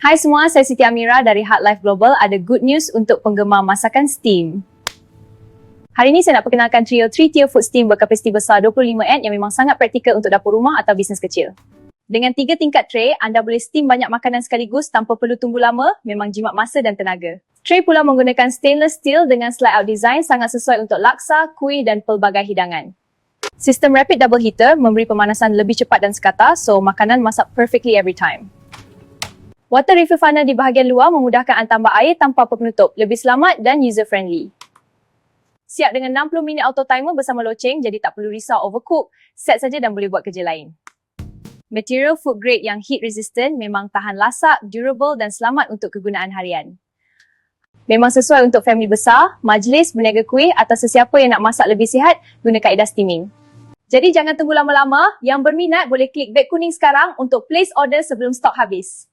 Hai semua, saya Siti Amira dari Heart Life Global. Ada good news untuk penggemar masakan steam. Hari ini saya nak perkenalkan trio 3-tier food steam berkapasiti besar 25N yang memang sangat praktikal untuk dapur rumah atau bisnes kecil. Dengan 3 tingkat tray, anda boleh steam banyak makanan sekaligus tanpa perlu tunggu lama, memang jimat masa dan tenaga. Tray pula menggunakan stainless steel dengan slide out design sangat sesuai untuk laksa, kuih dan pelbagai hidangan. Sistem rapid double heater memberi pemanasan lebih cepat dan sekata, so makanan masak perfectly every time. Water refill funnel di bahagian luar memudahkan anda tambah air tanpa penutup, lebih selamat dan user-friendly. Siap dengan 60 minit auto timer bersama loceng, jadi tak perlu risau overcook, set saja dan boleh buat kerja lain. Material food grade yang heat resistant memang tahan lasak, durable dan selamat untuk kegunaan harian. Memang sesuai untuk family besar, majlis, berniaga kuih atau sesiapa yang nak masak lebih sihat, guna kaedah steaming. Jadi jangan tunggu lama-lama, yang berminat boleh klik beg kuning sekarang untuk place order sebelum stok habis.